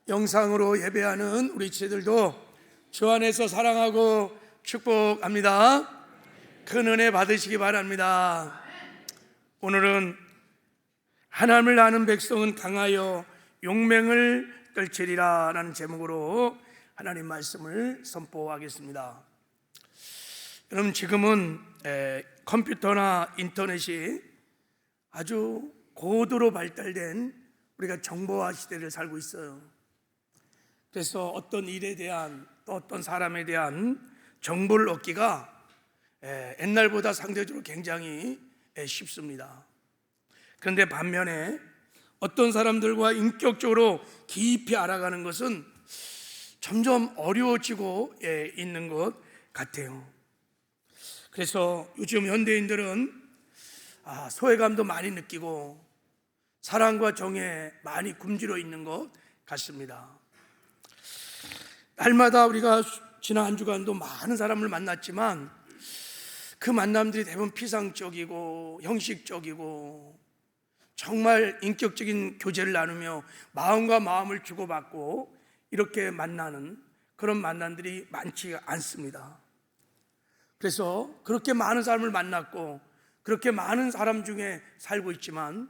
영상으로 예배하는 우리 지체들도 주 안에서 사랑하고 축복합니다. 큰 은혜 받으시기 바랍니다. 오늘은 하나님을 아는 백성은 강하여 용맹을 떨치리라 라는 제목으로 하나님 말씀을 선포하겠습니다. 여러분, 지금은 컴퓨터나 인터넷이 아주 고도로 발달된 우리가 정보화 시대를 살고 있어요. 그래서 어떤 일에 대한 또 어떤 사람에 대한 정보를 얻기가 옛날보다 상대적으로 굉장히 쉽습니다. 그런데 반면에 어떤 사람들과 인격적으로 깊이 알아가는 것은 점점 어려워지고 있는 것 같아요. 그래서 요즘 현대인들은 소외감도 많이 느끼고 사랑과 정에 많이 굶주려 있는 것 같습니다. 날마다 우리가 지난 한 주간도 많은 사람을 만났지만 그 만남들이 대부분 피상적이고 형식적이고 정말 인격적인 교제를 나누며 마음과 마음을 주고받고 이렇게 만나는 그런 만남들이 많지 않습니다. 그래서 그렇게 많은 사람을 만났고 그렇게 많은 사람 중에 살고 있지만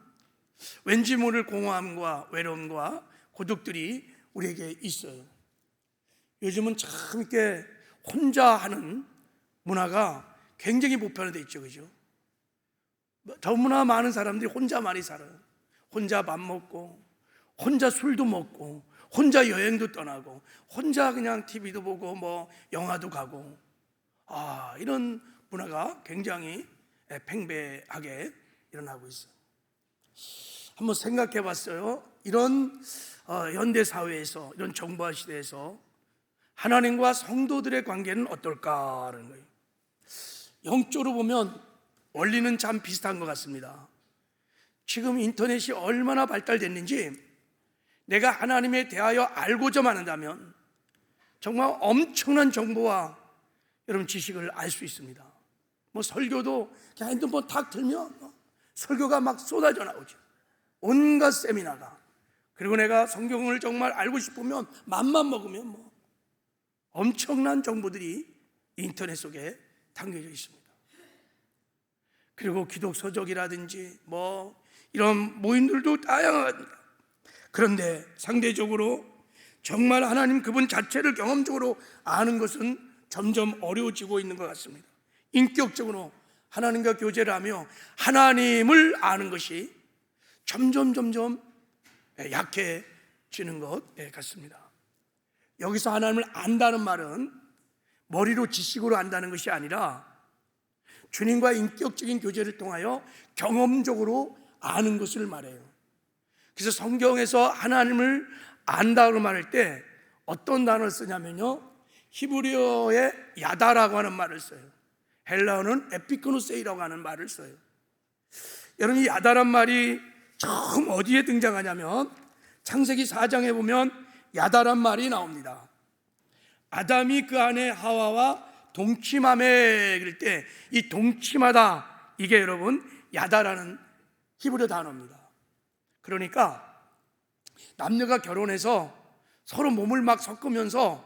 왠지 모를 공허함과 외로움과 고독들이 우리에게 있어요. 요즘은 참 이렇게 혼자 하는 문화가 굉장히 보편화되어 있죠, 그죠? 너무나 많은 사람들이 혼자 많이 살아요. 혼자 밥 먹고, 혼자 술도 먹고, 혼자 여행도 떠나고, 혼자 그냥 TV도 보고, 영화도 가고, 이런 문화가 굉장히 팽배하게 일어나고 있어요. 한번 생각해 봤어요. 이런 현대 사회에서, 이런 정보화 시대에서 하나님과 성도들의 관계는 어떨까라는 거예요. 영적으로 보면 원리는 참 비슷한 것 같습니다. 지금 인터넷이 얼마나 발달됐는지 내가 하나님에 대하여 알고자만 한다면 정말 엄청난 정보와 여러분 지식을 알 수 있습니다. 설교도 그냥 핸드폰 탁 틀면 설교가 막 쏟아져 나오죠. 온갖 세미나가. 그리고 내가 성경을 정말 알고 싶으면 맘만 먹으면 엄청난 정보들이 인터넷 속에 담겨져 있습니다. 그리고 기독 서적이라든지 이런 모임들도 다양합니다. 그런데 상대적으로 정말 하나님 그분 자체를 경험적으로 아는 것은 점점 어려워지고 있는 것 같습니다. 인격적으로 하나님과 교제를 하며 하나님을 아는 것이 점점 약해지는 것 같습니다. 여기서 하나님을 안다는 말은 머리로 지식으로 안다는 것이 아니라 주님과 인격적인 교제를 통하여 경험적으로 아는 것을 말해요. 그래서 성경에서 하나님을 안다고 말할 때 어떤 단어를 쓰냐면요, 히브리어의 야다라고 하는 말을 써요. 헬라어는 에피코노세이라고 하는 말을 써요. 여러분, 이 야다란 말이 처음 어디에 등장하냐면 창세기 4장에 보면 야다란 말이 나옵니다. 아담이 그 안에 하와와 동침하매 그럴 때 이 동침하다, 이게 여러분 야다라는 히브리 단어입니다. 그러니까 남녀가 결혼해서 서로 몸을 막 섞으면서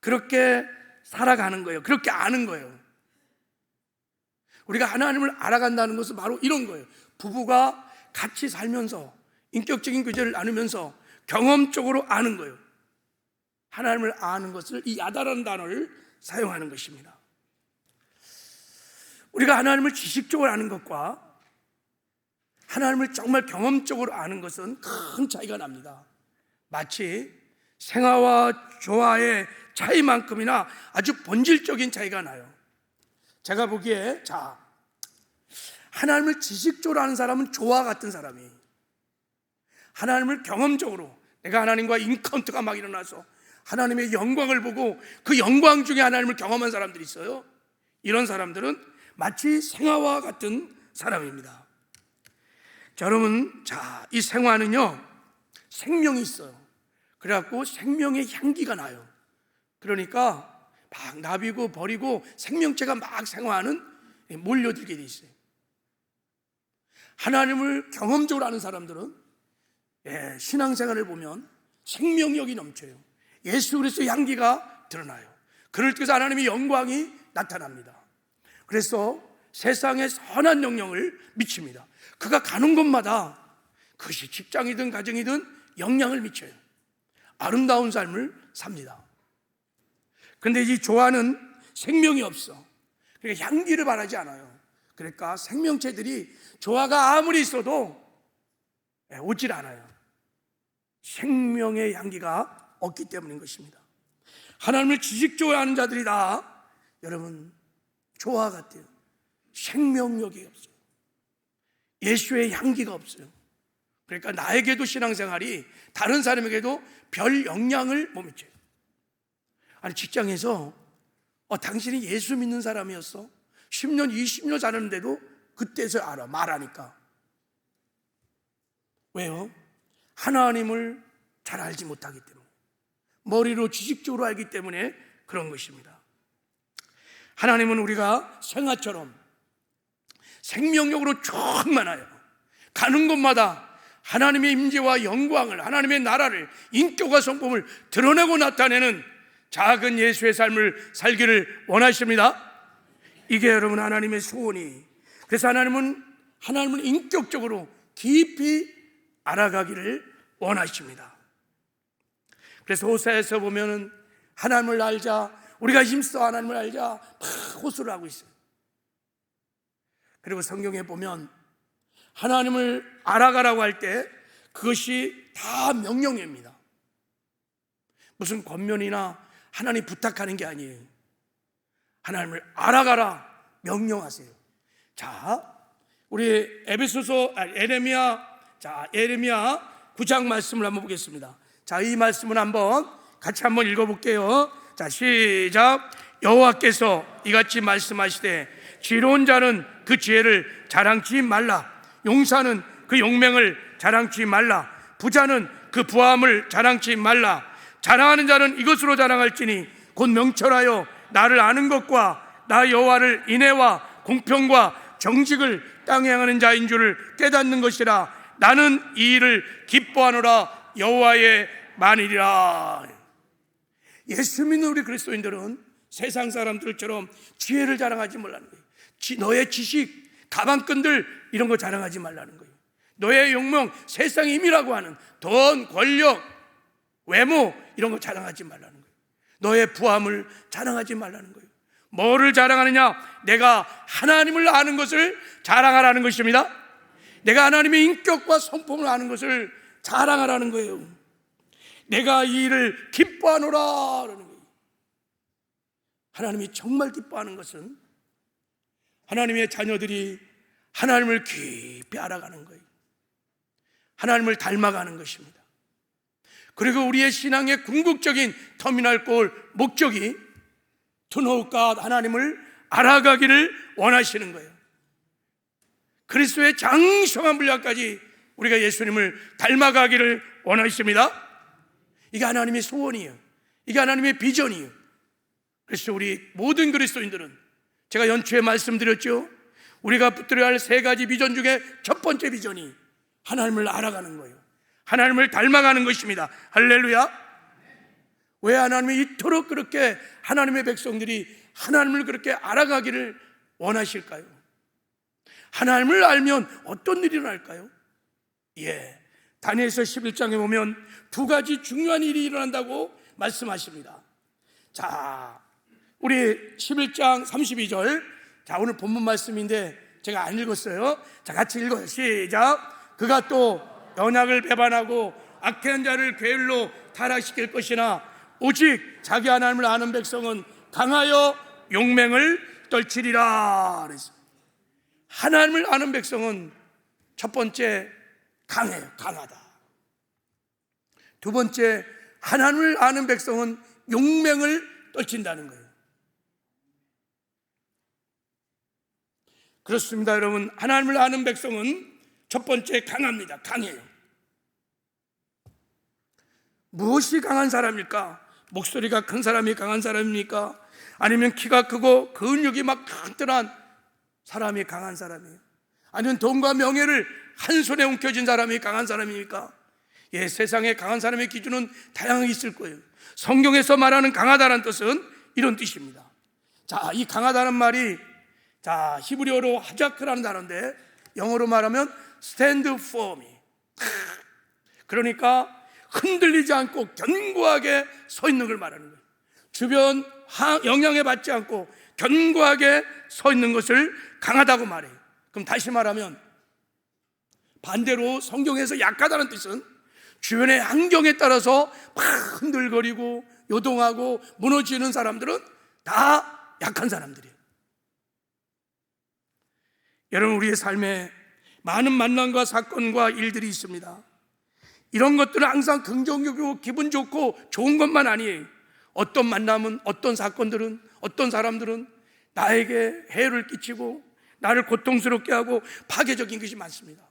그렇게 살아가는 거예요. 그렇게 아는 거예요. 우리가 하나님을 알아간다는 것은 바로 이런 거예요. 부부가 같이 살면서 인격적인 교제를 나누면서 경험적으로 아는 거예요. 하나님을 아는 것을 이 야다라는 단어를 사용하는 것입니다. 우리가 하나님을 지식적으로 아는 것과 하나님을 정말 경험적으로 아는 것은 큰 차이가 납니다. 마치 생화와 조화의 차이만큼이나 아주 본질적인 차이가 나요. 제가 보기에 하나님을 지식적으로 아는 사람은 조화 같은 사람이에요. 하나님을 경험적으로 내가 하나님과 인카운트가 막 일어나서 하나님의 영광을 보고 그 영광 중에 하나님을 경험한 사람들이 있어요. 이런 사람들은 마치 생화와 같은 사람입니다. 자, 여러분, 이 생화는요 생명이 있어요. 그래갖고 생명의 향기가 나요. 그러니까 막 나비고 버리고 생명체가 막 생화하는 몰려들게 돼 있어요. 하나님을 경험적으로 아는 사람들은 신앙생활을 보면 생명력이 넘쳐요. 예수 그리스도의 향기가 드러나요. 그럴 때서 하나님의 영광이 나타납니다. 그래서 세상에 선한 영향을 미칩니다. 그가 가는 곳마다 그것이 직장이든 가정이든 영향을 미쳐요. 아름다운 삶을 삽니다. 그런데 이 조화는 생명이 없어. 그러니까 향기를 바라지 않아요. 그러니까 생명체들이 조화가 아무리 있어도 오질 않아요. 생명의 향기가 없기 때문인 것입니다. 하나님을 지식적으로 아는 자들이 다 여러분 조화 같아요. 생명력이 없어요. 예수의 향기가 없어요. 그러니까 나에게도 신앙생활이 다른 사람에게도 별 영향을 못 미쳐요. 아니 직장에서 당신이 예수 믿는 사람이었어? 10년 20년 사는데도 그때서 알아. 말하니까. 왜요? 하나님을 잘 알지 못하기 때문에, 머리로 지식적으로 알기 때문에 그런 것입니다. 하나님은 우리가 생아처럼 생명력으로 충만하여 가는 곳마다 하나님의 임재와 영광을, 하나님의 나라를, 인격과 성품을 드러내고 나타내는 작은 예수의 삶을 살기를 원하십니다. 이게 여러분 하나님의 소원이. 그래서 하나님은 인격적으로 깊이 알아가기를 원하십니다. 그래서 호세아에서 보면은 하나님을 알자, 우리가 힘써 하나님을 알자 막 호소를 하고 있어요. 그리고 성경에 보면 하나님을 알아가라고 할 때 그것이 다 명령입니다. 무슨 권면이나 하나님 부탁하는 게 아니에요. 하나님을 알아가라 명령하세요. 자, 우리 에레미야 9장 말씀을 한번 보겠습니다. 자, 이 말씀을 같이 한번 읽어볼게요. 자, 시작. 여호와께서 이같이 말씀하시되 지혜로운 자는 그 지혜를 자랑치 말라. 용사는 그 용맹을 자랑치 말라. 부자는 그 부함을 자랑치 말라. 자랑하는 자는 이것으로 자랑할지니 곧 명철하여 나를 아는 것과 나 여호와를 인애와 공평과 정직을 땅에 행하는 자인 줄을 깨닫는 것이라. 나는 이 일을 기뻐하노라. 여호와의 만일이라. 예수 믿는 우리 그리스도인들은 세상 사람들처럼 지혜를 자랑하지 말라는 거예요. 너의 지식, 가방끈들 이런 거 자랑하지 말라는 거예요. 너의 욕망, 세상의 힘이라고 하는 돈, 권력, 외모 이런 거 자랑하지 말라는 거예요. 너의 부함을 자랑하지 말라는 거예요. 뭐를 자랑하느냐? 내가 하나님을 아는 것을 자랑하라는 것입니다. 내가 하나님의 인격과 성품을 아는 것을 자랑하라는 거예요. 내가 이 일을 기뻐하노라. 하나님이 정말 기뻐하는 것은 하나님의 자녀들이 하나님을 깊이 알아가는 거예요. 하나님을 닮아가는 것입니다. 그리고 우리의 신앙의 궁극적인 터미널 골 목적이 To know God, 하나님을 알아가기를 원하시는 거예요. 그리스도의 장성한 분량까지 우리가 예수님을 닮아가기를 원하십니다. 이게 하나님의 소원이에요. 이게 하나님의 비전이에요. 그래서 우리 모든 그리스도인들은, 제가 연초에 말씀드렸죠, 우리가 붙들어야 할 3가지 비전 중에 첫 번째 비전이 하나님을 알아가는 거예요. 하나님을 닮아가는 것입니다. 할렐루야. 왜 하나님이 이토록 그렇게 하나님의 백성들이 하나님을 그렇게 알아가기를 원하실까요? 하나님을 알면 어떤 일이 일어날까요? 다니엘서 11장에 보면 2가지 중요한 일이 일어난다고 말씀하십니다. 자, 우리 11장 32절, 자, 오늘 본문 말씀인데 제가 안 읽었어요. 자, 같이 읽어요. 시작. 그가 또 언약을 배반하고 악한 자를 괴일로 타락시킬 것이나 오직 자기 하나님을 아는 백성은 강하여 용맹을 떨치리라. 그래서 하나님을 아는 백성은 첫 번째 강해요. 강하다. 두 번째, 하나님을 아는 백성은 용맹을 떨친다는 거예요. 그렇습니다, 여러분. 하나님을 아는 백성은 첫 번째 강합니다. 강해요. 무엇이 강한 사람일까? 목소리가 큰 사람이 강한 사람입니까? 아니면 키가 크고 근육이 막 튼튼한 사람이 강한 사람이에요? 아니면 돈과 명예를 한 손에 움켜쥔 사람이 강한 사람입니까? 예, 세상에 강한 사람의 기준은 다양하게 있을 거예요. 성경에서 말하는 강하다는 뜻은 이런 뜻입니다. 자, 이 강하다는 말이 히브리어로 하자크라는 단어인데 영어로 말하면 stand firm. 그러니까 흔들리지 않고 견고하게 서 있는 걸 말하는 거예요. 주변 영향에 받지 않고 견고하게 서 있는 것을 강하다고 말해요. 그럼 다시 말하면 반대로 성경에서 약하다는 뜻은 주변의 환경에 따라서 막 흔들거리고 요동하고 무너지는 사람들은 다 약한 사람들이에요. 여러분, 우리의 삶에 많은 만남과 사건과 일들이 있습니다. 이런 것들은 항상 긍정적이고 기분 좋고 좋은 것만 아니에요. 어떤 만남은, 어떤 사건들은, 어떤 사람들은 나에게 해를 끼치고 나를 고통스럽게 하고 파괴적인 것이 많습니다.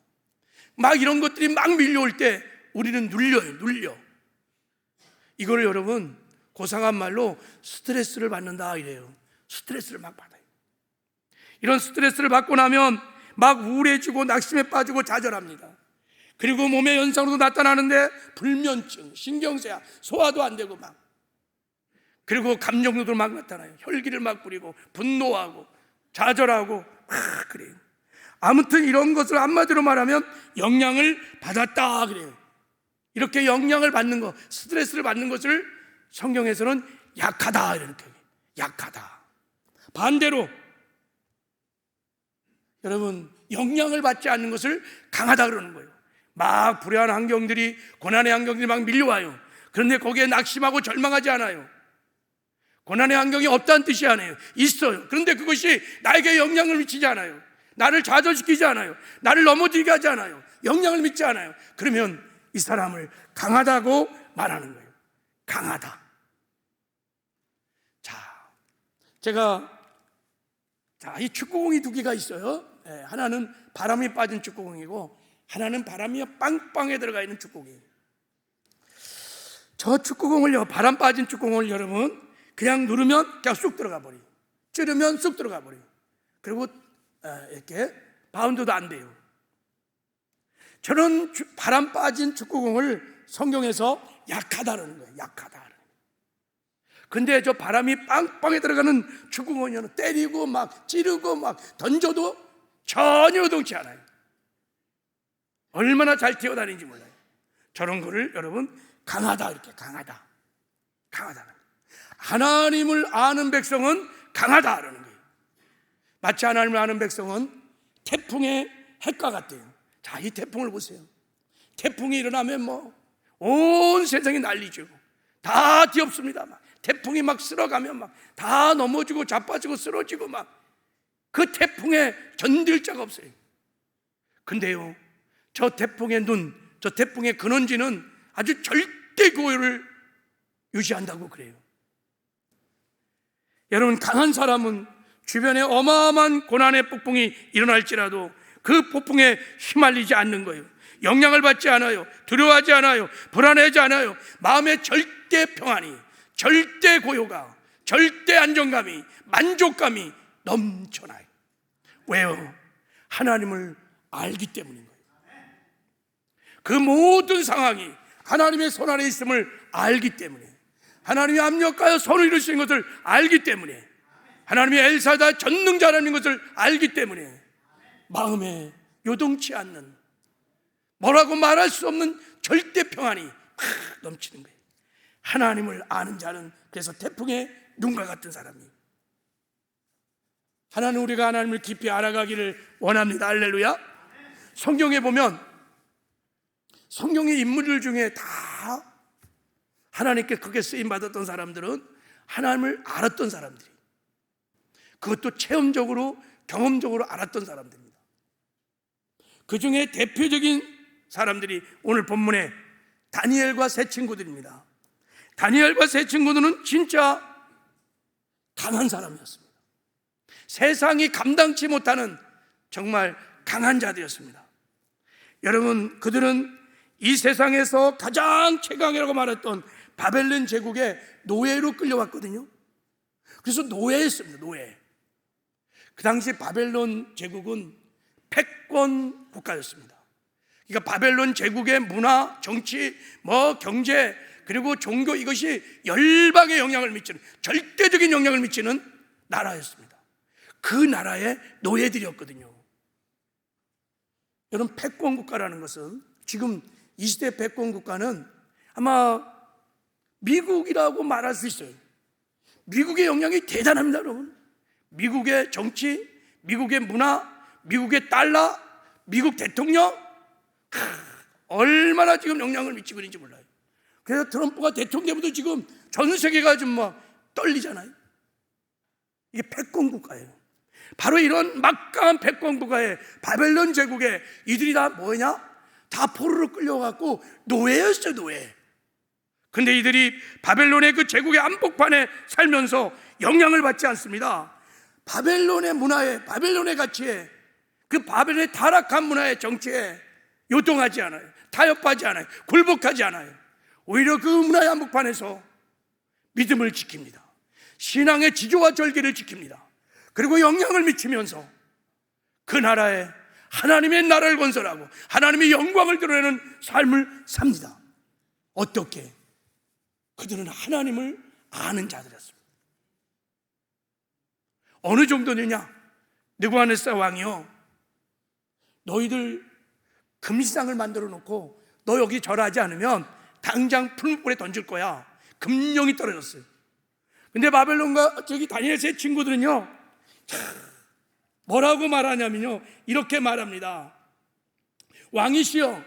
막 이런 것들이 막 밀려올 때 우리는 눌려. 이거를 여러분 고상한 말로 스트레스를 받는다 이래요. 스트레스를 막 받아요. 이런 스트레스를 받고 나면 막 우울해지고 낙심에 빠지고 좌절합니다. 그리고 몸의 현상으로도 나타나는데 불면증, 신경쇠약, 소화도 안 되고 막, 그리고 감정도 막 나타나요. 혈기를 막 부리고 분노하고 좌절하고 막 그래요. 아무튼 이런 것을 한마디로 말하면 영향을 받았다 그래요. 이렇게 영향을 받는 것, 스트레스를 받는 것을 성경에서는 약하다 이렇게, 약하다. 반대로 여러분, 영향을 받지 않는 것을 강하다 그러는 거예요. 막 불안한 환경들이, 고난의 환경들이 막 밀려와요. 그런데 거기에 낙심하고 절망하지 않아요. 고난의 환경이 없다는 뜻이 아니에요. 있어요. 그런데 그것이 나에게 영향을 미치지 않아요. 나를 좌절시키지 않아요. 나를 넘어지게 하지 않아요. 영향을 미치지 않아요. 그러면 이 사람을 강하다고 말하는 거예요. 강하다. 제가 이 축구공이 두 개가 있어요. 하나는 바람이 빠진 축구공이고 하나는 바람이 빵빵에 들어가 있는 축구공이에요. 저 축구공을요, 바람 빠진 축구공을 여러분 그냥 누르면 그냥 쑥 들어가 버려요. 찌르면 쑥 들어가 버려요. 그리고 이렇게 바운드도 안 돼요. 저는 바람 빠진 축구공을 성경에서 약하다는 거예요. 약하다. 근데 저 바람이 빵빵에 들어가는 축구공은 때리고 막 찌르고 막 던져도 전혀 요동치 않아요. 얼마나 잘 뛰어다니는지 몰라요. 저런 거를 여러분 강하다 이렇게, 강하다. 하나님을 아는 백성은 강하다라는 거예요. 마치 하나님을 아는 백성은 태풍의 핵과 같대요. 자, 이 태풍을 보세요. 태풍이 일어나면 온 세상이 난리죠. 다 뒤엎습니다. 태풍이 막 쓸어가면 막 다 넘어지고 자빠지고 쓰러지고 막 그 태풍에 견딜 자가 없어요. 근데요, 저 태풍의 눈, 저 태풍의 근원지는 아주 절대 고요를 유지한다고 그래요. 여러분, 강한 사람은 주변에 어마어마한 고난의 폭풍이 일어날지라도 그 폭풍에 휘말리지 않는 거예요. 영향을 받지 않아요. 두려워하지 않아요. 불안해하지 않아요. 마음의 절대 평안이, 절대 고요가, 절대 안정감이, 만족감이 넘쳐나요. 왜요? 하나님을 알기 때문인 거예요. 그 모든 상황이 하나님의 손 안에 있음을 알기 때문에, 하나님이 압력하여 손을 이루신 것을 알기 때문에, 하나님이 엘사다 전능자라는 것을 알기 때문에 마음에 요동치 않는, 뭐라고 말할 수 없는 절대 평안이 팍 넘치는 거예요. 하나님을 아는 자는 그래서 태풍의 눈과 같은 사람이에요. 하나님, 우리가 하나님을 깊이 알아가기를 원합니다. 할렐루야. 성경에 보면 성경의 인물들 중에 다 하나님께 크게 쓰임받았던 사람들은 하나님을 알았던 사람들이, 그것도 체험적으로 경험적으로 알았던 사람들입니다. 그 중에 대표적인 사람들이 오늘 본문에 다니엘과 세 친구들입니다. 다니엘과 세 친구들은 진짜 강한 사람이었습니다. 세상이 감당치 못하는 정말 강한 자들이었습니다. 여러분, 그들은 이 세상에서 가장 최강이라고 말했던 바벨론 제국의 노예로 끌려왔거든요. 그래서 노예였습니다. 노예. 그 당시 바벨론 제국은 패권 국가였습니다. 그러니까 바벨론 제국의 문화, 정치, 경제, 그리고 종교, 이것이 열방에 영향을 미치는, 절대적인 영향을 미치는 나라였습니다. 그 나라의 노예들이었거든요. 여러분, 패권 국가라는 것은, 지금 이 시대 패권 국가는 아마 미국이라고 말할 수 있어요. 미국의 영향이 대단합니다, 여러분. 미국의 정치, 미국의 문화, 미국의 달러, 미국 대통령, 얼마나 지금 영향을 미치고 있는지 몰라요. 그래서 트럼프가 대통령 되면도 지금 전 세계가 좀 떨리잖아요. 이게 패권 국가예요. 바로 이런 막강한 패권 국가에, 바벨론 제국에 이들이 다 뭐냐? 다 포로로 끌려갖고 노예였어요, 노예. 근데 이들이 바벨론의 그 제국의 한복판에 살면서 영향을 받지 않습니다. 바벨론의 문화에, 바벨론의 가치에, 그 바벨론의 타락한 문화의 정치에 요동하지 않아요. 타협하지 않아요. 굴복하지 않아요. 오히려 그 문화의 한복판에서 믿음을 지킵니다. 신앙의 지조와 절개를 지킵니다. 그리고 영향을 미치면서 그 나라에 하나님의 나라를 건설하고 하나님의 영광을 드러내는 삶을 삽니다. 어떻게? 그들은 하나님을 아는 자들이었습니다. 어느 정도느냐? 느부갓네살 왕이요, 너희들 금시상을 만들어 놓고 너 여기 절하지 않으면 당장 풀무불에 던질 거야. 금령이 떨어졌어요. 근데 바벨론과 저기 다니엘 세 친구들은요, 뭐라고 말하냐면요, 이렇게 말합니다. 왕이시여,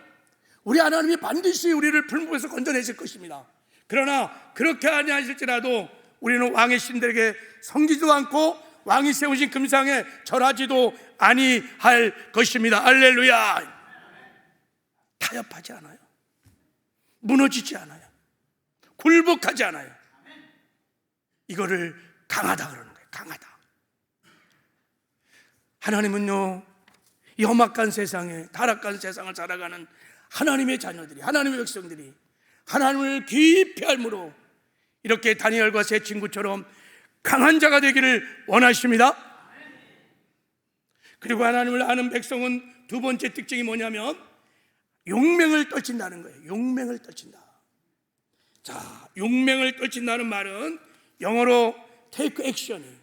우리 하나님이 반드시 우리를 풀무불에서 건져내실 것입니다. 그러나 그렇게 아니하실지라도 우리는 왕의 신들에게 섬기지도 않고 왕이 세우신 금상에 절하지도 아니할 것입니다. 할렐루야. 타협하지 않아요. 무너지지 않아요. 굴복하지 않아요. 이거를 강하다 그러는 거예요. 강하다. 하나님은요, 이 험악한 세상에, 타락한 세상을 살아가는 하나님의 자녀들이, 하나님의 백성들이 하나님을 깊이 알므로 이렇게 다니엘과 세 친구처럼 강한 자가 되기를 원하십니다. 그리고 하나님을 아는 백성은 두 번째 특징이 뭐냐면 용맹을 떨친다는 거예요. 용맹을 떨친다. 자, 용맹을 떨친다는 말은 영어로 take action이에요.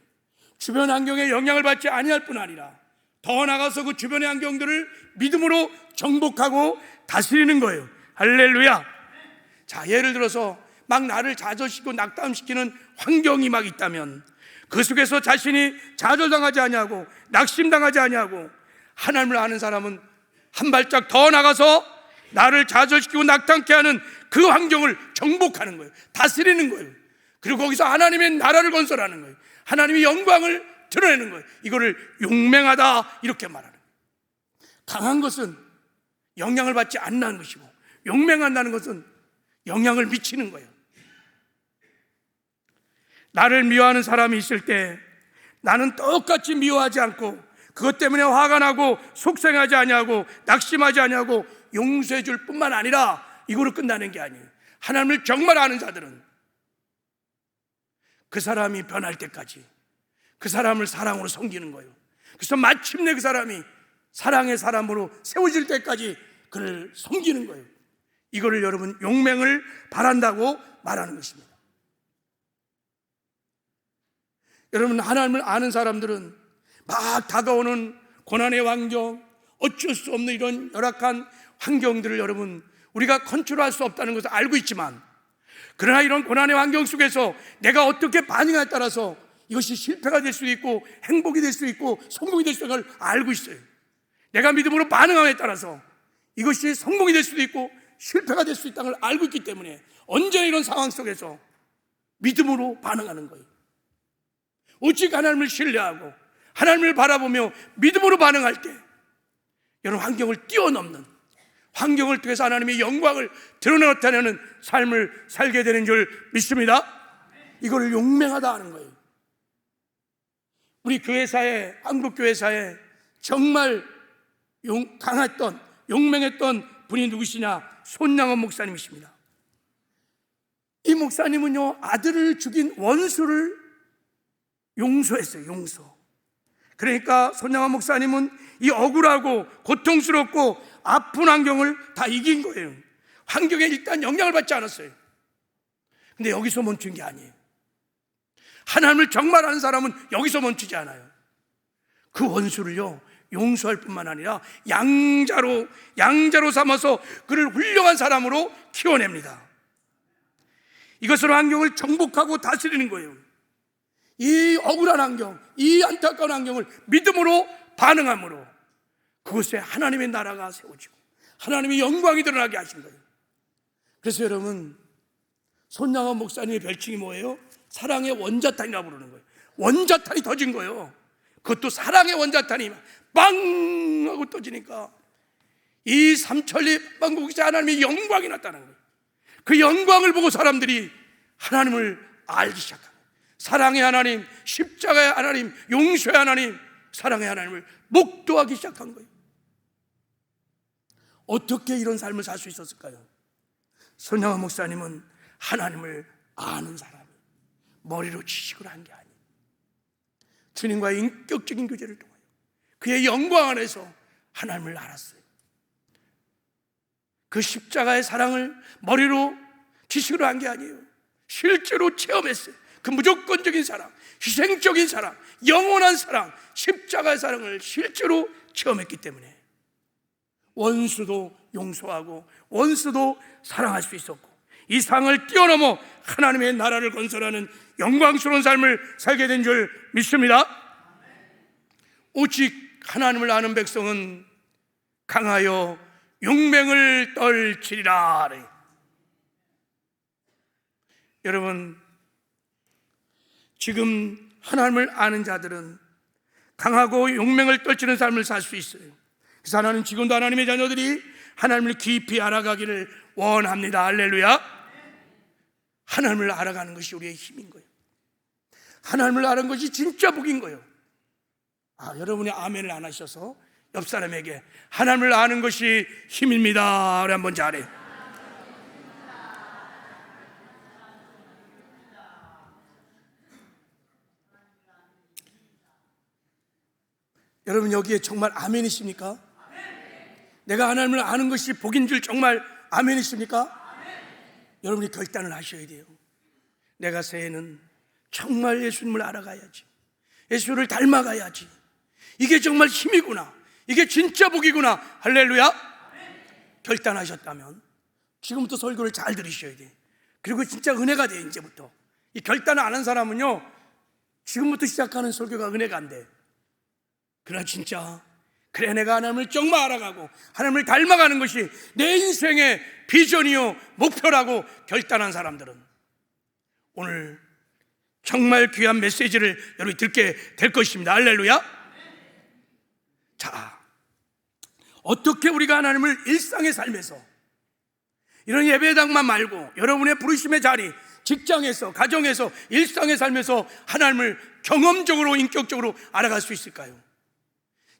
주변 환경에 영향을 받지 아니할 뿐 아니라 더 나아가서 그 주변의 환경들을 믿음으로 정복하고 다스리는 거예요. 할렐루야. 자, 예를 들어서 막 나를 좌절시키고 낙담시키는 환경이 막 있다면 그 속에서 자신이 좌절당하지 아니하고 낙심당하지 아니하고 하나님을 아는 사람은 한 발짝 더 나가서 나를 좌절시키고 낙담케 하는 그 환경을 정복하는 거예요. 다스리는 거예요. 그리고 거기서 하나님의 나라를 건설하는 거예요. 하나님의 영광을 드러내는 거예요. 이거를 용맹하다 이렇게 말하는 거예요. 강한 것은 영향을 받지 않는 것이고 용맹한다는 것은 영향을 미치는 거예요. 나를 미워하는 사람이 있을 때 나는 똑같이 미워하지 않고 그것 때문에 화가 나고 속상하지 아니하고 낙심하지 아니하고 용서해 줄 뿐만 아니라 이거로 끝나는 게 아니에요. 하나님을 정말 아는 자들은 그 사람이 변할 때까지 그 사람을 사랑으로 섬기는 거예요. 그래서 마침내 그 사람이 사랑의 사람으로 세워질 때까지 그를 섬기는 거예요. 이거를 여러분 용맹을 바란다고 말하는 것입니다. 여러분, 하나님을 아는 사람들은 막 다가오는 고난의 환경, 어쩔 수 없는 이런 열악한 환경들을 여러분 우리가 컨트롤할 수 없다는 것을 알고 있지만, 그러나 이런 고난의 환경 속에서 내가 어떻게 반응에 따라서 이것이 실패가 될 수도 있고 행복이 될 수도 있고 성공이 될 수도 있는 걸 알고 있어요. 내가 믿음으로 반응함에 따라서 이것이 성공이 될 수도 있고 실패가 될 수 있다는 걸 알고 있기 때문에 언제나 이런 상황 속에서 믿음으로 반응하는 거예요. 오직 하나님을 신뢰하고 하나님을 바라보며 믿음으로 반응할 때 여러분 환경을 뛰어넘는, 환경을 통해서 하나님의 영광을 드러내는 삶을 살게 되는 줄 믿습니다. 이걸 용맹하다 하는 거예요. 우리 교회사에, 한국교회사에 정말 강했던, 용맹했던 분이 누구시냐? 손양원 목사님이십니다. 이 목사님은요, 아들을 죽인 원수를 용서했어요. 용서. 그러니까 손양원 목사님은 이 억울하고 고통스럽고 아픈 환경을 다 이긴 거예요. 환경에 일단 영향을 받지 않았어요. 근데 여기서 멈춘 게 아니에요. 하나님을 정말 아는 사람은 여기서 멈추지 않아요. 그 원수를요 용서할 뿐만 아니라 양자로 삼아서 그를 훌륭한 사람으로 키워냅니다. 이것으로 환경을 정복하고 다스리는 거예요. 이 억울한 환경, 이 안타까운 환경을 믿음으로 반응함으로 그곳에 하나님의 나라가 세워지고 하나님의 영광이 드러나게 하신 거예요. 그래서 여러분, 손양원 목사님의 별칭이 뭐예요? 사랑의 원자탄이라고 부르는 거예요. 원자탄이 터진 거예요. 그것도 사랑의 원자탄이 빵 하고 터지니까 이 삼천리 만국에서 하나님의 영광이 나타나는 거예요. 그 영광을 보고 사람들이 하나님을 알기 시작합니다. 사랑의 하나님, 십자가의 하나님, 용서의 하나님, 사랑의 하나님을 목도하기 시작한 거예요. 어떻게 이런 삶을 살 수 있었을까요? 손양원 목사님은 하나님을 아는 사람이 머리로 지식을 한 게 아니에요. 주님과의 인격적인 교제를 통하여 그의 영광 안에서 하나님을 알았어요. 그 십자가의 사랑을 머리로 지식으로 한 게 아니에요. 실제로 체험했어요. 그 무조건적인 사랑, 희생적인 사랑, 영원한 사랑, 십자가의 사랑을 실제로 체험했기 때문에 원수도 용서하고 원수도 사랑할 수 있었고 이 상을 뛰어넘어 하나님의 나라를 건설하는 영광스러운 삶을 살게 된 줄 믿습니다. 오직 하나님을 아는 백성은 강하여 용맹을 떨치리라. 여러분, 지금 하나님을 아는 자들은 강하고 용맹을 떨치는 삶을 살 수 있어요. 그래서 하나님 지금도 하나님의 자녀들이 하나님을 깊이 알아가기를 원합니다. 할렐루야. 하나님을 알아가는 것이 우리의 힘인 거예요. 하나님을 아는 것이 진짜 복인 거예요. 여러분이 아멘을 안 하셔서 옆 사람에게 하나님을 아는 것이 힘입니다. 우리 한번 잘해. 여러분 여기에 정말 아멘이십니까? 내가 하나님을 아는 것이 복인 줄 정말 아멘이십니까? 여러분이 결단을 하셔야 돼요. 내가 새해는 정말 예수님을 알아가야지, 예수를 닮아가야지, 이게 정말 힘이구나, 이게 진짜 복이구나. 할렐루야. 결단하셨다면 지금부터 설교를 잘 들으셔야 돼요. 그리고 진짜 은혜가 돼요. 이제부터 이 결단을 안 한 사람은요 지금부터 시작하는 설교가 은혜가 안 돼. 그러나 진짜 그래 내가 하나님을 정말 알아가고 하나님을 닮아가는 것이 내 인생의 비전이요 목표라고 결단한 사람들은 오늘 정말 귀한 메시지를 여러분이 듣게 될 것입니다. 할렐루야. 자, 어떻게 우리가 하나님을 일상의 삶에서 이런 예배당만 말고 여러분의 부르심의 자리, 직장에서, 가정에서, 일상의 삶에서 하나님을 경험적으로 인격적으로 알아갈 수 있을까요?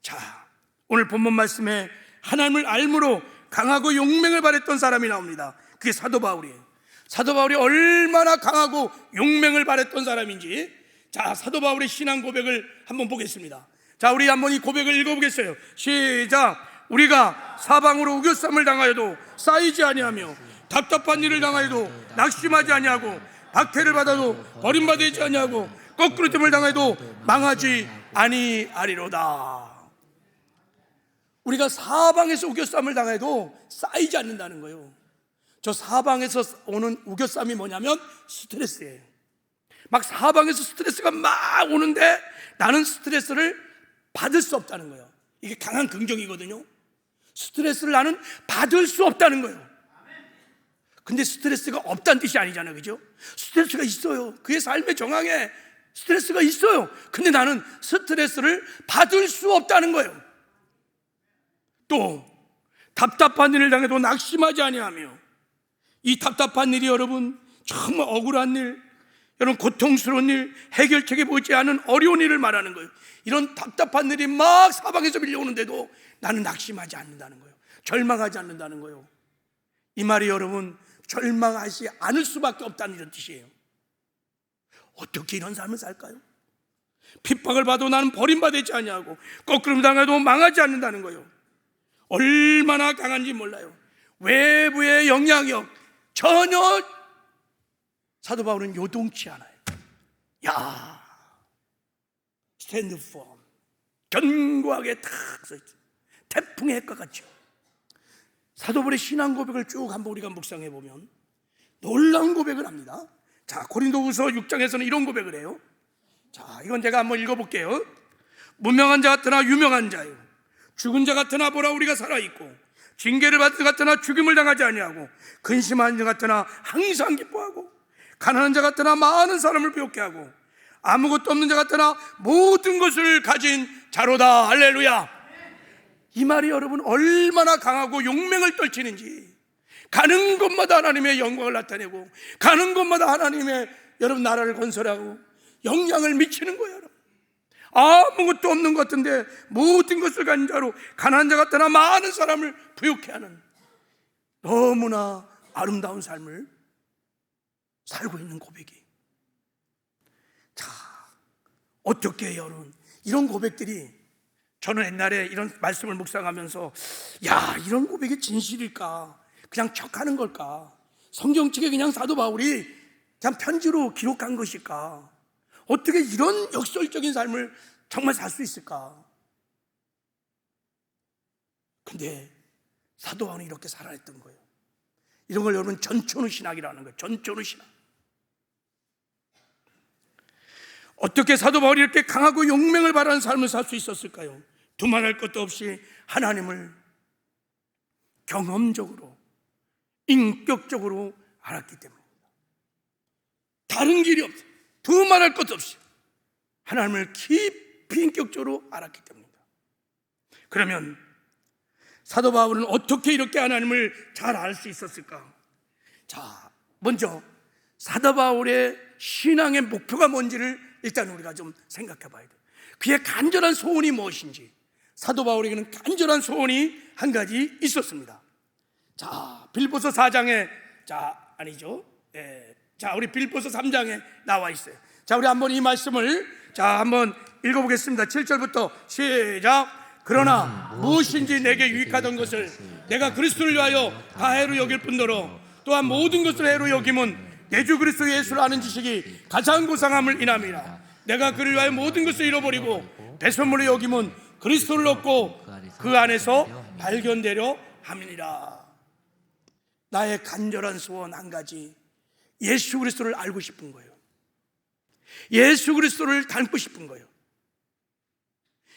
자, 오늘 본문 말씀에 하나님을 알므로 강하고 용맹을 발했던 사람이 나옵니다. 그게 사도 바울이에요. 사도 바울이 얼마나 강하고 용맹을 발했던 사람인지, 자, 사도 바울의 신앙 고백을 한번 보겠습니다. 자, 우리 한번 이 고백을 읽어보겠어요. 시작. 우리가 사방으로 우겨쌈을 당하여도 쌓이지 아니하며 답답한 일을 당하여도 낙심하지 아니하고 박해를 받아도 버림받지 아니하고 거꾸로 뜸을 당해도 망하지 아니하리로다. 우리가 사방에서 우겨쌈을 당해도 쌓이지 않는다는 거예요. 저 사방에서 오는 우겨쌈이 뭐냐면 스트레스예요. 막 사방에서 스트레스가 막 오는데 나는 스트레스를 받을 수 없다는 거예요. 이게 강한 긍정이거든요. 스트레스를 나는 받을 수 없다는 거예요. 근데 스트레스가 없다는 뜻이 아니잖아요. 그죠? 스트레스가 있어요. 그의 삶의 정황에 스트레스가 있어요. 근데 나는 스트레스를 받을 수 없다는 거예요. 또 답답한 일을 당해도 낙심하지 아니하며, 이 답답한 일이 여러분 정말 억울한 일, 여러분 고통스러운 일, 해결책이 보이지 않은 어려운 일을 말하는 거예요. 이런 답답한 일이 막 사방에서 밀려오는데도 나는 낙심하지 않는다는 거예요. 절망하지 않는다는 거예요. 이 말이 여러분 절망하지 않을 수밖에 없다는 이런 뜻이에요. 어떻게 이런 삶을 살까요? 핍박을 받아도 나는 버림받지 아니하고 거꾸름 당해도 망하지 않는다는 거예요. 얼마나 강한지 몰라요. 외부의 영향력 전혀 사도 바울은 요동치 않아요. 야, 스탠드 펌, 견고하게 탁 서있죠. 태풍의 해과 같죠. 사도 바울의 신앙 고백을 쭉 한번 우리가 묵상해 보면 놀라운 고백을 합니다. 자, 고린도후서 6장에서는 이런 고백을 해요. 자, 이건 제가 한번 읽어볼게요. 무명한 자 같으나 유명한 자요, 죽은 자 같으나 보라 우리가 살아있고, 징계를 받은 자 같으나 죽임을 당하지 아니하고, 근심한 자 같으나 항상 기뻐하고, 가난한 자 같으나 많은 사람을 부욕케 하고, 아무것도 없는 자 같으나 모든 것을 가진 자로다. 할렐루야. 이 말이 여러분 얼마나 강하고 용맹을 떨치는지, 가는 곳마다 하나님의 영광을 나타내고, 가는 곳마다 하나님의 여러분 나라를 건설하고 영향을 미치는 거예요. 여러분, 아무것도 없는 것 같은데 모든 것을 가진 자로, 가난한 자 같으나 많은 사람을 부욕케 하는 너무나 아름다운 삶을 살고 있는 고백이. 자, 어떻게 여러분 이런 고백들이, 저는 옛날에 이런 말씀을 묵상하면서 야, 이런 고백이 진실일까? 그냥 척하는 걸까? 성경책에 그냥 사도 바울이 그냥 편지로 기록한 것일까? 어떻게 이런 역설적인 삶을 정말 살 수 있을까? 근데 사도 바울은 이렇게 살아냈던 거예요. 이런 걸 여러분 전천후 신학이라는 거예요. 전천후 신학. 어떻게 사도 바울이 이렇게 강하고 용맹을 발하는 삶을 살 수 있었을까요? 두말할 것도 없이 하나님을 경험적으로, 인격적으로 알았기 때문입니다. 다른 길이 없어요. 두말할 것도 없이 하나님을 깊이 인격적으로 알았기 때문입니다. 그러면 사도 바울은 어떻게 이렇게 하나님을 잘 알 수 있었을까? 자, 먼저 사도 바울의 신앙의 목표가 뭔지를 일단 우리가 좀 생각해 봐야 돼요. 그의 간절한 소원이 무엇인지. 사도 바울에게는 간절한 소원이 한 가지 있었습니다. 자, 빌보서 4장에, 우리 빌보서 3장에 나와 있어요. 자, 우리 한번 이 말씀을 한번 읽어보겠습니다. 7절부터 시작. 그러나 무엇인지 내게 유익하던 것을 내가 그리스도를 위하여 다 해로 여길 뿐더러 또한 모든 것을 해로 여김은 내 주 그리스도 예수를 아는 지식이 가장 고상함을 인함이라. 내가 그를 위하여 모든 것을 잃어버리고 배설물로 여김은 그리스도를 얻고 그 안에서 발견되려 함이니라. 나의 간절한 소원 한 가지, 예수 그리스도를 알고 싶은 거예요. 예수 그리스도를 닮고 싶은 거예요.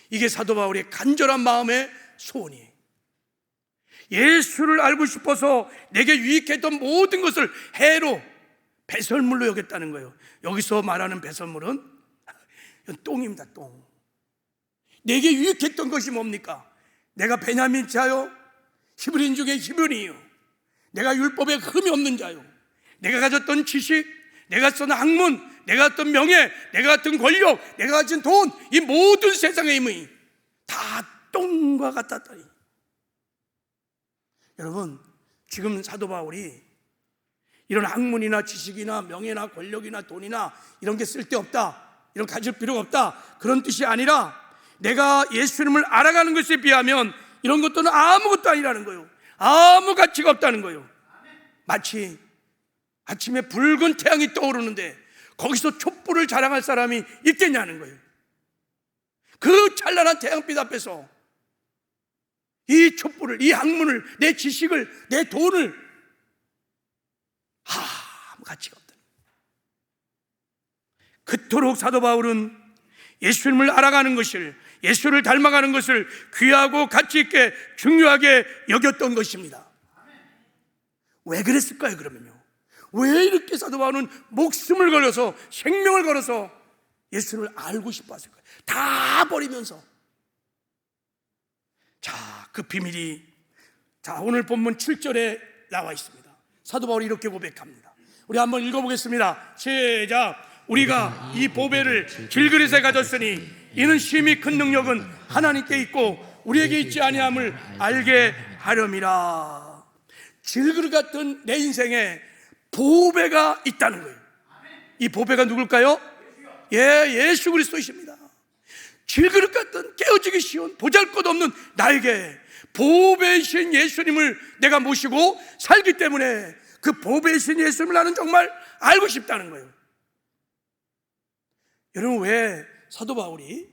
이게 사도 바울의 간절한 마음의 소원이에요. 예수를 알고 싶어서 내게 유익했던 모든 것을 해로, 배설물로 여겼다는 거예요. 여기서 말하는 배설물은 똥입니다. 똥. 내게 유익했던 것이 뭡니까? 내가 베냐민 자요, 히브리인 중에 히브리요, 내가 율법에 흠이 없는 자요, 내가 가졌던 지식, 내가 쓴 학문, 내가 갖던 명예, 내가 갖던 권력, 내가 가진 돈, 이 모든 세상의 힘이 다 똥과 같았다니. 여러분, 지금 사도 바울이 이런 학문이나 지식이나 명예나 권력이나 돈이나 이런 게 쓸데없다, 이런 가질 필요가 없다, 그런 뜻이 아니라 내가 예수님을 알아가는 것에 비하면 이런 것들은 아무것도 아니라는 거예요. 아무 가치가 없다는 거예요. 마치 아침에 붉은 태양이 떠오르는데 거기서 촛불을 자랑할 사람이 있겠냐는 거예요. 그 찬란한 태양빛 앞에서 이 촛불을, 이 학문을, 내 지식을, 내 돈을 아무 가치가 없다. 그토록 사도 바울은 예수님을 알아가는 것을, 예수를 닮아가는 것을 귀하고 가치 있게 중요하게 여겼던 것입니다. 왜 그랬을까요? 그러면요, 왜 이렇게 사도 바울은 목숨을 걸어서, 생명을 걸어서 예수를 알고 싶어 했을까요? 다 버리면서. 자, 그 비밀이 오늘 본문 7절에 나와 있습니다. 사도 바울이 이렇게 고백합니다. 우리 한번 읽어보겠습니다. 시작. 우리가 이 보배를 질그릇에 가졌으니 이는 심히 큰 능력은 하나님께 있고 우리에게 있지 아니함을 알게 하렴이라. 질그릇 같은 내 인생에 보배가 있다는 거예요. 이 보배가 누굴까요? 예수 그리스도이십니다. 질그릇 같은 깨어지기 쉬운 보잘것없는 나에게 보배이신 예수님을 내가 모시고 살기 때문에 그 보배이신 예수님을 나는 정말 알고 싶다는 거예요. 여러분, 왜 사도 바울이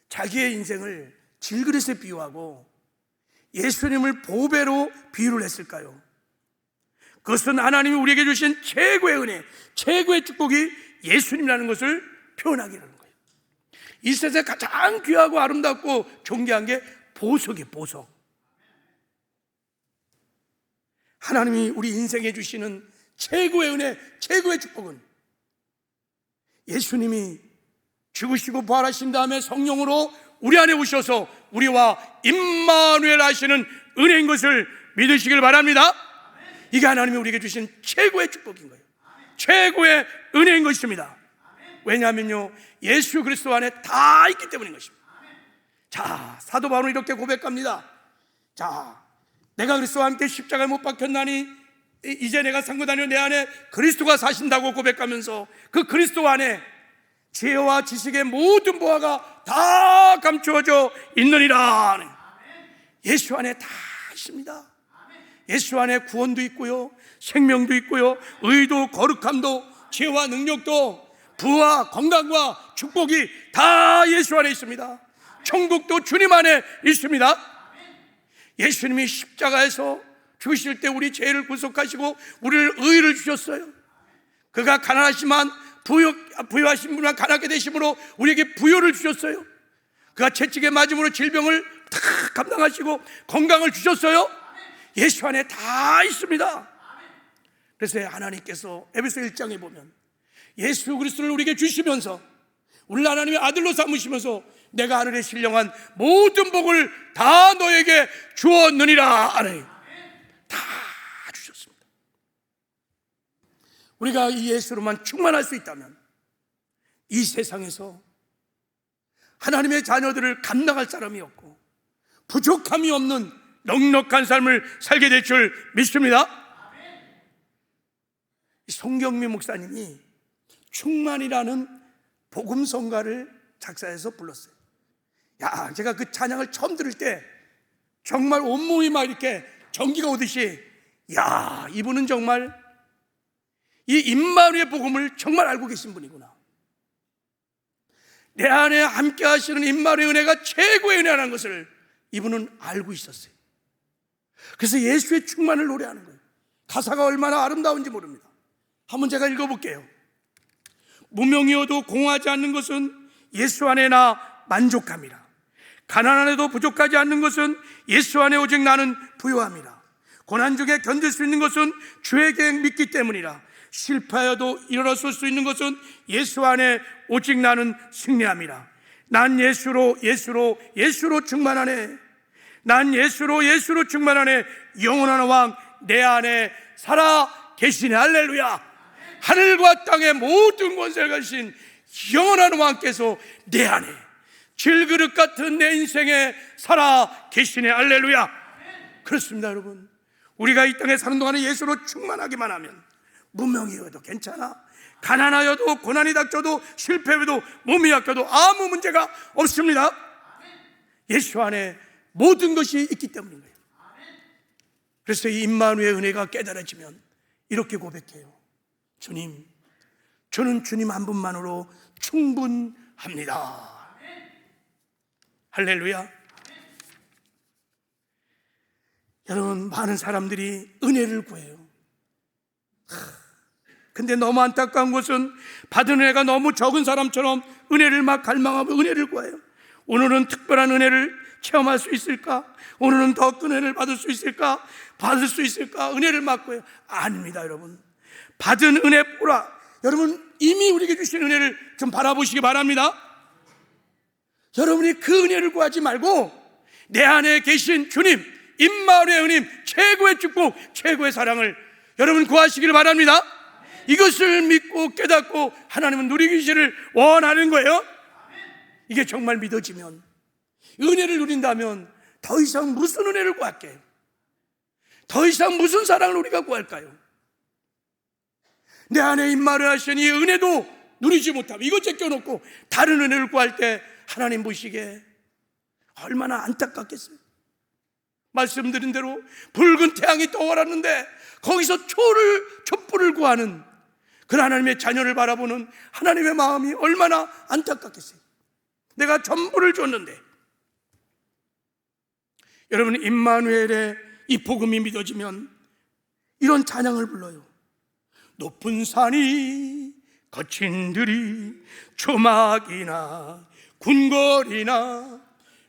자기의 인생을 질그릇에 비유하고 예수님을 보배로 비유를 했을까요? 그것은 하나님이 우리에게 주신 최고의 은혜, 최고의 축복이 예수님이라는 것을 표현하기라는 거예요. 이 세상에 가장 귀하고 아름답고 존귀한 게 보석이에요. 보석. 하나님이 우리 인생에 주시는 최고의 은혜, 최고의 축복은 예수님이 죽으시고 부활하신 다음에 성령으로 우리 안에 오셔서 우리와 임마누엘 하시는 은혜인 것을 믿으시길 바랍니다. 이게 하나님이 우리에게 주신 최고의 축복인 거예요. 최고의 은혜인 것입니다. 왜냐하면요, 예수 그리스도 안에 다 있기 때문인 것입니다. 자, 사도 바울은 이렇게 고백합니다. 자, 내가 그리스도와 함께 십자가에 못 박혔나니 이제 내가 산 것 아니요 내 안에 그리스도가 사신다고 고백하면서 그 그리스도 안에 지혜와 지식의 모든 보화가 다 감추어져 있느니라. 예수 안에 다 있습니다. 예수 안에 구원도 있고요, 생명도 있고요, 의도, 거룩함도, 지혜와 능력도, 부와 건강과 축복이 다 예수 안에 있습니다. 천국도 주님 안에 있습니다. 예수님이 십자가에서 죽으실 때 우리 죄를 구속하시고 우리를 의를 주셨어요. 그가 가난하시만 부유하신 분과 가난하게 되심으로 우리에게 부여를 주셨어요. 그가 채찍에 맞음으로 질병을 다 감당하시고 건강을 주셨어요. 예수 안에 다 있습니다. 그래서 하나님께서 에베소 1장에 보면 예수 그리스도를 우리에게 주시면서 우리를 하나님의 아들로 삼으시면서 내가 하늘에 신령한 모든 복을 다 너에게 주었느니라. 다 주셨습니다. 우리가 이 예수로만 충만할 수 있다면 이 세상에서 하나님의 자녀들을 감당할 사람이 없고 부족함이 없는 넉넉한 삶을 살게 될 줄 믿습니다. 송경미 목사님이 충만이라는 복음성가를 작사해서 불렀어요. 야, 제가 그 찬양을 처음 들을 때 정말 온몸이 막 이렇게 전기가 오듯이, 야, 이분은 정말 이 임마누엘 복음을 정말 알고 계신 분이구나. 내 안에 함께 하시는 임마누엘 은혜가 최고의 은혜라는 것을 이분은 알고 있었어요. 그래서 예수의 충만을 노래하는 거예요. 가사가 얼마나 아름다운지 모릅니다. 한번 제가 읽어볼게요. 무명이어도 공허하지 않는 것은 예수 안에 나 만족함이라. 가난한에도 부족하지 않는 것은 예수 안에 오직 나는 부요함이라. 고난 중에 견딜 수 있는 것은 주의 계획 믿기 때문이라. 실패하여도 일어설 수 있는 것은 예수 안에 오직 나는 승리함이라. 난 예수로 충만하네. 난 예수로 충만하네. 영원한 왕 내 안에 살아 계시네. 할렐루야. 하늘과 땅의 모든 권세를 가지신 영원한 왕께서 내 안에 질그릇 같은 내 인생에 살아 계시네. 할렐루야. 그렇습니다, 여러분. 우리가 이 땅에 사는 동안에 예수로 충만하기만 하면 무명이어도 괜찮아, 가난하여도 고난이 닥쳐도 실패해도 몸이 약해도 아무 문제가 없습니다. 예수 안에 모든 것이 있기 때문인 거예요. 그래서 이 임마누엘 은혜가 깨달아지면 이렇게 고백해요. 주님, 저는 주님 한 분만으로 충분합니다. 할렐루야. 여러분, 많은 사람들이 은혜를 구해요. 근데 너무 안타까운 것은 받은 은혜가 너무 적은 사람처럼 은혜를 막 갈망하고 은혜를 구해요. 오늘은 특별한 은혜를 체험할 수 있을까? 오늘은 더 큰 은혜를 받을 수 있을까? 은혜를 막 구해요. 아닙니다, 여러분. 받은 은혜 보라. 여러분, 이미 우리에게 주신 은혜를 좀 바라보시기 바랍니다. 여러분이 그 은혜를 구하지 말고 내 안에 계신 주님, 임마누엘 은님, 최고의 축복, 최고의 사랑을 여러분 구하시기를 바랍니다. 이것을 믿고 깨닫고 하나님은 누리기를 원하는 거예요. 이게 정말 믿어지면, 은혜를 누린다면 더 이상 무슨 은혜를 구할게요? 더 이상 무슨 사랑을 우리가 구할까요? 내 안에 임마누엘 하신 이 은혜도 누리지 못하면 이것 제껴놓고 다른 은혜를 구할 때 하나님 보시기에 얼마나 안타깝겠어요. 말씀드린 대로 붉은 태양이 떠올랐는데 거기서 촛불을 구하는 그 하나님의 자녀를 바라보는 하나님의 마음이 얼마나 안타깝겠어요. 내가 전부를 줬는데. 여러분, 임마누엘의 이 복음이 믿어지면 이런 찬양을 불러요. 높은 산이 거친 들이 초막이나 궁궐이나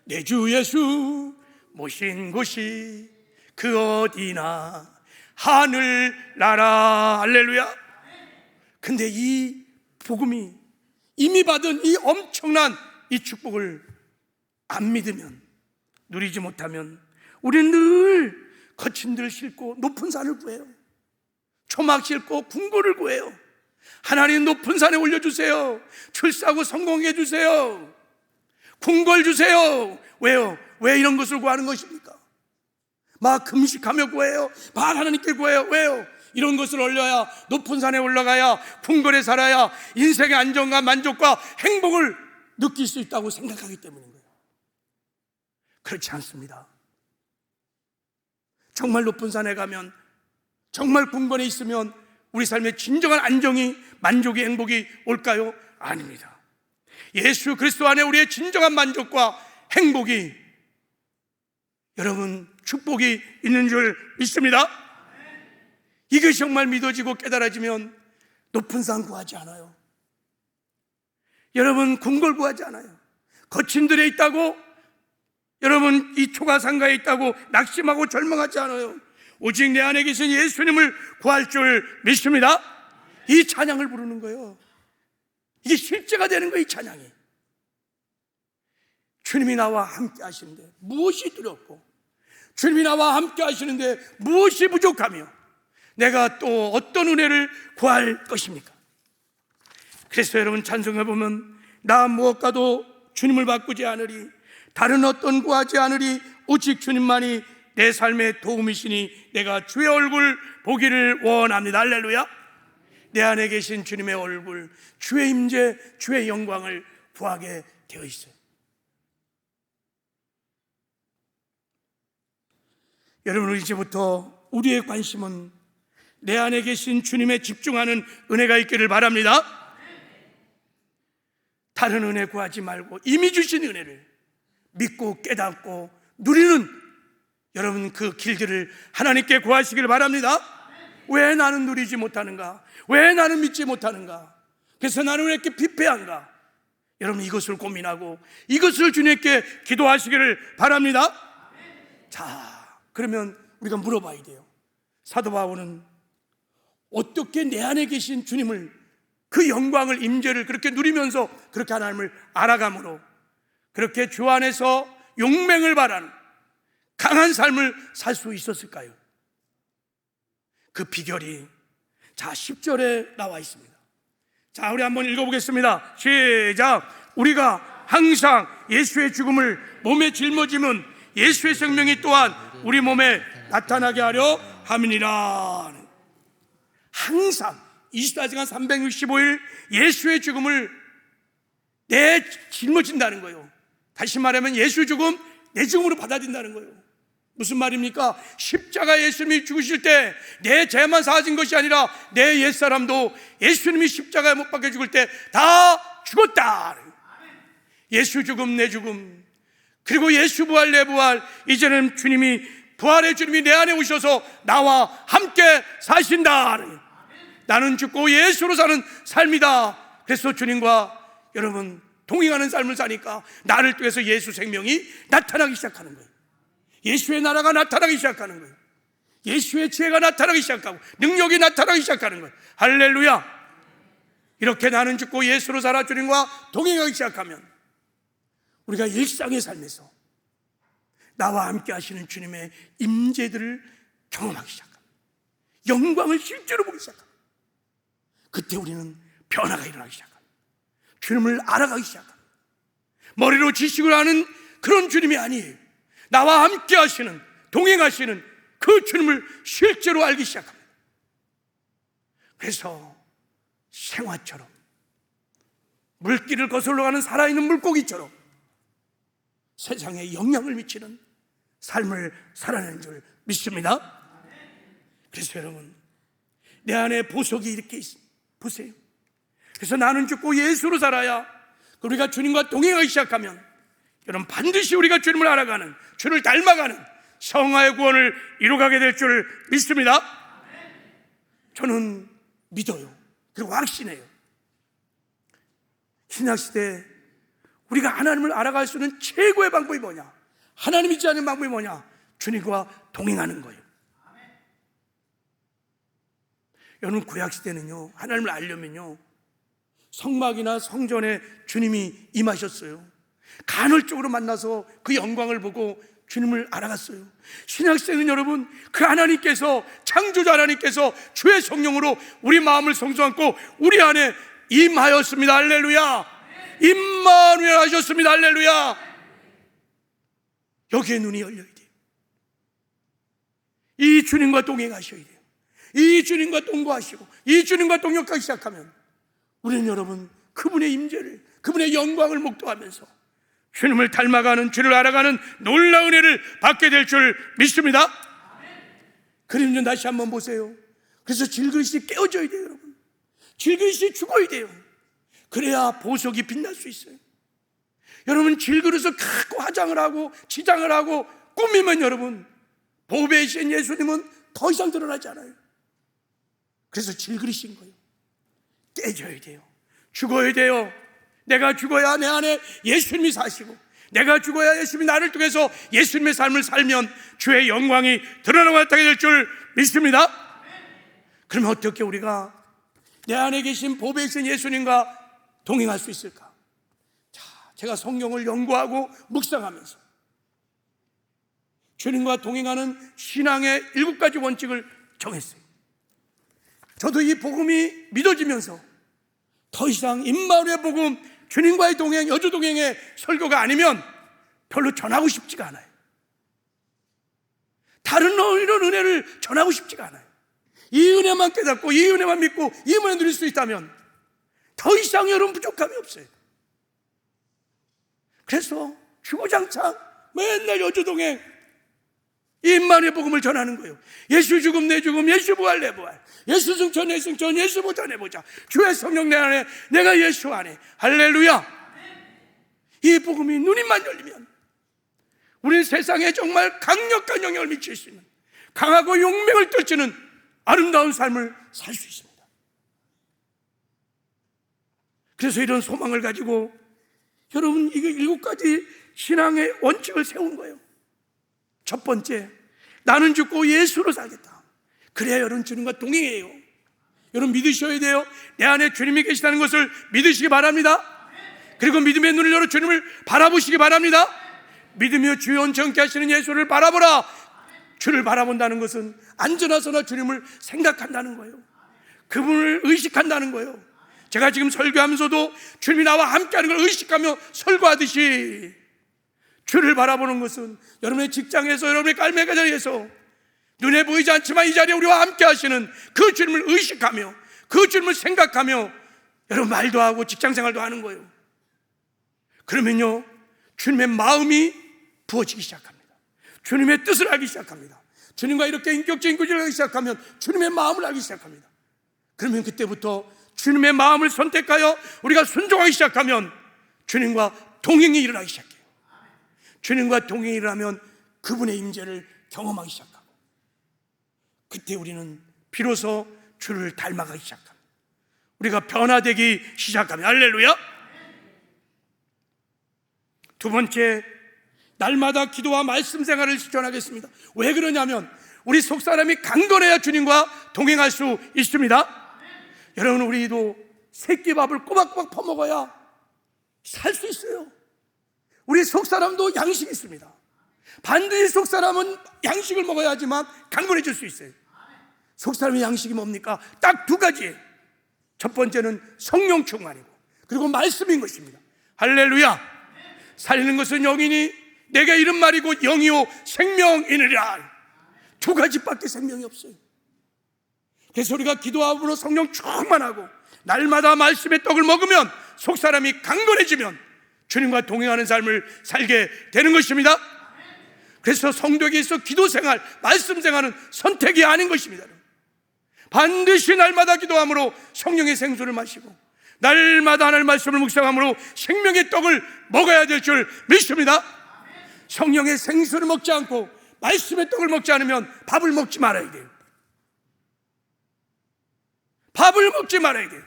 내 주 예수 모신 곳이 그 어디나 하늘나라. 할렐루야. 근데 이 복음이 이미 받은 이 엄청난 이 축복을 안 믿으면, 누리지 못하면 우리는 늘 거친 들 싣고 높은 산을 구해요. 초막 싣고 궁궐을 구해요. 하나님 높은 산에 올려주세요. 출세하고 성공해 주세요. 궁궐 주세요. 왜요? 왜 이런 것을 구하는 것입니까? 막 금식하며 구해요. 막 하나님께 구해요. 왜요? 이런 것을 올려야, 높은 산에 올라가야, 궁궐에 살아야 인생의 안정과 만족과 행복을 느낄 수 있다고 생각하기 때문인 거예요. 그렇지 않습니다. 정말 높은 산에 가면, 정말 궁궐에 있으면 우리 삶에 진정한 안정이, 만족이, 행복이 올까요? 아닙니다. 예수 그리스도 안에 우리의 진정한 만족과 행복이, 여러분, 축복이 있는 줄 믿습니다. 이것이 정말 믿어지고 깨달아지면 높은 산 구하지 않아요. 여러분, 궁궐 구하지 않아요. 거친 들에 있다고, 여러분, 이 초가상가에 있다고 낙심하고 절망하지 않아요. 오직 내 안에 계신 예수님을 구할 줄 믿습니다. 이 찬양을 부르는 거예요. 이게 실제가 되는 거예요. 이 찬양이. 주님이 나와 함께 하시는데 무엇이 두렵고, 주님이 나와 함께 하시는데 무엇이 부족하며 내가 또 어떤 은혜를 구할 것입니까? 그래서 여러분, 찬송해 보면 나 무엇과도 주님을 바꾸지 않으리, 다른 어떤 구하지 않으리, 오직 주님만이 내 삶의 도움이시니 내가 주의 얼굴 보기를 원합니다. 할렐루야. 내 안에 계신 주님의 얼굴, 주의 임재, 주의 영광을 구하게 되어 있어요. 여러분, 이제부터 우리의 관심은 내 안에 계신 주님에 집중하는 은혜가 있기를 바랍니다. 다른 은혜 구하지 말고 이미 주신 은혜를 믿고 깨닫고 누리는, 여러분, 그 길들을 하나님께 구하시기를 바랍니다. 왜 나는 누리지 못하는가? 왜 나는 믿지 못하는가? 그래서 나는 왜 이렇게 피폐한가? 여러분, 이것을 고민하고 이것을 주님께 기도하시기를 바랍니다. 자, 그러면 우리가 물어봐야 돼요. 사도 바울은 어떻게 내 안에 계신 주님을, 그 영광을, 임재를 그렇게 누리면서 그렇게 하나님을 알아감으로 그렇게 주 안에서 용맹을 바라는 강한 삶을 살 수 있었을까요? 그 비결이, 자, 10절에 나와 있습니다. 자, 우리 한번 읽어보겠습니다. 시작. 우리가 항상 예수의 죽음을 몸에 짊어지면 예수의 생명이 또한 우리 몸에 나타나게 하려 함이니라. 항상 24시간 365일 예수의 죽음을 내 짊어진다는 거예요. 다시 말하면 예수 죽음 내 죽음으로 받아들인다는 거예요. 무슨 말입니까? 십자가 예수님이 죽으실 때 내 죄만 사하신 것이 아니라 내 옛사람도 예수님이 십자가에 못 박혀 죽을 때 다 죽었다. 예수 죽음 내 죽음, 그리고 예수 부활 내 부활, 이제는 주님이, 부활의 주님이 내 안에 오셔서 나와 함께 사신다. 나는 죽고 예수로 사는 삶이다. 그래서 주님과 여러분 동행하는 삶을 사니까 나를 통해서 예수 생명이 나타나기 시작하는 거예요. 예수의 나라가 나타나기 시작하는 거예요. 예수의 지혜가 나타나기 시작하고 능력이 나타나기 시작하는 거예요. 할렐루야. 이렇게 나는 죽고 예수로 살아 주님과 동행하기 시작하면 우리가 일상의 삶에서 나와 함께 하시는 주님의 임재들을 경험하기 시작합니다. 영광을 실제로 보기 시작합니다. 그때 우리는 변화가 일어나기 시작합니다. 주님을 알아가기 시작합니다. 머리로 지식을 아는 그런 주님이 아니에요. 나와 함께 하시는, 동행하시는 그 주님을 실제로 알기 시작합니다. 그래서 생화처럼, 물길을 거슬러 가는 살아있는 물고기처럼 세상에 영향을 미치는 삶을 살아내는 줄 믿습니다. 그래서 여러분, 내 안에 보석이 이렇게 보세요. 그래서 나는 죽고 예수로 살아야, 우리가 주님과 동행하기 시작하면 여러분, 반드시 우리가 주님을 알아가는, 주를 닮아가는 성화의 구원을 이루어가게 될 줄 믿습니다. 저는 믿어요. 그리고 확신해요. 신약시대에 우리가 하나님을 알아갈 수 있는 최고의 방법이 뭐냐? 하나님 믿지 않는 방법이 뭐냐? 주님과 동행하는 거예요. 여러분, 구약시대는요, 하나님을 알려면요, 성막이나 성전에 주님이 임하셨어요. 간헐적으로 만나서 그 영광을 보고 주님을 알아갔어요. 신약시대는 여러분, 그 하나님께서, 창조자 하나님께서 주의 성령으로 우리 마음을 성소함고 우리 안에 임하였습니다. 할렐루야. 임마누엘 하셨습니다. 할렐루야. 여기에 눈이 열려야 돼요. 이 주님과 동행하셔야 돼요. 이 주님과 동거하시고 이 주님과 동역하기 시작하면 우리는 여러분, 그분의 임재를, 그분의 영광을 목도하면서 주님을 닮아가는, 주를 알아가는 놀라운 은혜를 받게 될 줄 믿습니다. 그림 좀 다시 한번 보세요. 그래서 질그릇이 깨어져야 돼요. 여러분, 질그릇이 죽어야 돼요. 그래야 보석이 빛날 수 있어요. 여러분, 질그릇을 갖고 화장을 하고 치장을 하고 꾸미면 여러분, 보배이신 예수님은 더 이상 드러나지 않아요. 그래서 질그릇인 거예요. 깨져야 돼요. 죽어야 돼요. 내가 죽어야 내 안에 예수님이 사시고, 내가 죽어야 예수님이 나를 통해서 예수님의 삶을 살면 주의 영광이 드러나게 될 줄 믿습니다. 그러면 어떻게 우리가 내 안에 계신 보배이신 예수님과 동행할 수 있을까? 자, 제가 성경을 연구하고 묵상하면서 주님과 동행하는 신앙의 7가지 원칙을 정했어요. 저도 이 복음이 믿어지면서 더 이상 임마누엘 복음, 주님과의 동행, 여주 동행의 설교가 아니면 별로 전하고 싶지가 않아요. 다른 이런 은혜를 전하고 싶지가 않아요. 이 은혜만 깨닫고 이 은혜만 믿고 이 은혜 누릴 수 있다면 더 이상 여러분 부족함이 없어요. 그래서 주구장창 맨날 여주 동행, 임마누엘 복음을 전하는 거예요. 예수 죽음 내 죽음, 예수 부활 내 부활, 예수 승천 내 승천, 예수 보자 내 보자, 주의 성령 내 안에, 내가 예수 안에. 할렐루야. 이 복음이 눈이만 열리면 우리 세상에 정말 강력한 영향을 미칠 수 있는, 강하고 용맹을 떨치는 아름다운 삶을 살 수 있습니다. 그래서 이런 소망을 가지고 여러분, 이거 7가지 신앙의 원칙을 세운 거예요. 첫 번째, 나는 죽고 예수로 살겠다. 그래야 여러분 주님과 동행해요. 여러분 믿으셔야 돼요. 내 안에 주님이 계시다는 것을 믿으시기 바랍니다. 그리고 믿음의 눈을 열어 주님을 바라보시기 바랍니다. 믿으며 주의 온전케 하시는 예수를 바라보라. 주를 바라본다는 것은 안전하서나 주님을 생각한다는 거예요. 그분을 의식한다는 거예요. 제가 지금 설교하면서도 주님이 나와 함께하는 걸 의식하며 설교하듯이, 주를 바라보는 것은 여러분의 직장에서, 여러분의 깔매가 자리에서 눈에 보이지 않지만 이 자리에 우리와 함께 하시는 그 주님을 의식하며 그 주님을 생각하며 여러분 말도 하고 직장생활도 하는 거예요. 그러면요, 주님의 마음이 부어지기 시작합니다. 주님의 뜻을 알기 시작합니다. 주님과 이렇게 인격적인 교제를 하기 시작하면 주님의 마음을 알기 시작합니다. 그러면 그때부터 주님의 마음을 선택하여 우리가 순종하기 시작하면 주님과 동행이 일어나기 시작해요. 주님과 동행이 일어나면 그분의 임재를 경험하기 시작하고, 그때 우리는 비로소 주를 닮아가기 시작합니다. 우리가 변화되기 시작합니다. 할렐루야. 두 번째, 날마다 기도와 말씀 생활을 실천하겠습니다. 왜 그러냐면 우리 속사람이 강건해야 주님과 동행할 수 있습니다. 여러분, 우리도 새끼밥을 꼬박꼬박 퍼먹어야 살 수 있어요. 우리 속사람도 양식이 있습니다. 반드시 속사람은 양식을 먹어야 하지만 강건해질 수 있어요. 속사람의 양식이 뭡니까? 딱 2가지. 첫 번째는 성령 충만이고, 그리고 말씀인 것입니다. 할렐루야. 살리는 것은 영이니 내게 이른 말이고 영이요 생명이니라. 2가지밖에 생명이 없어요. 그래서 우리가 기도함으로 성령 충만하고 날마다 말씀의 떡을 먹으면 속사람이 강건해지면 주님과 동행하는 삶을 살게 되는 것입니다. 그래서 성도에게 있어 기도 생활, 말씀 생활은 선택이 아닌 것입니다. 반드시 날마다 기도함으로 성령의 생수를 마시고 날마다 하나님의 말씀을 묵상함으로 생명의 떡을 먹어야 될 줄 믿습니다. 성령의 생수를 먹지 않고 말씀의 떡을 먹지 않으면 밥을 먹지 말아야 돼요. 밥을 먹지 말아야 돼요.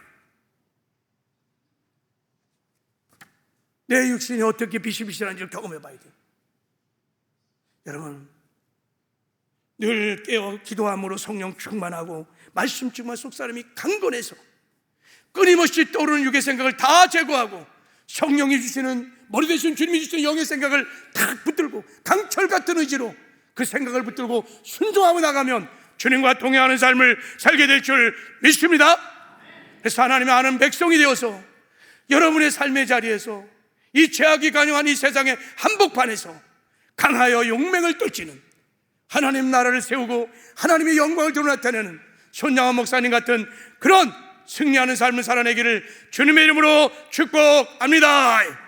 내 육신이 어떻게 비실비실한지를 경험해 봐야 돼요. 여러분, 늘 깨어 기도함으로 성령 충만하고 말씀 충만 속사람이 강건해서 끊임없이 떠오르는 육의 생각을 다 제거하고 성령이 주시는, 머리 대신 주님이 주시는 영의 생각을 다 붙들고 강철 같은 의지로 그 생각을 붙들고 순종하고 나가면 주님과 동행하는 삶을 살게 될 줄 믿습니다. 그래서 하나님의 아는 백성이 되어서 여러분의 삶의 자리에서 이 죄악이 간영한 이 세상의 한복판에서 강하여 용맹을 떨치는 하나님 나라를 세우고 하나님의 영광을 드러나타내는 손양원 목사님 같은 그런 승리하는 삶을 살아내기를 주님의 이름으로 축복합니다.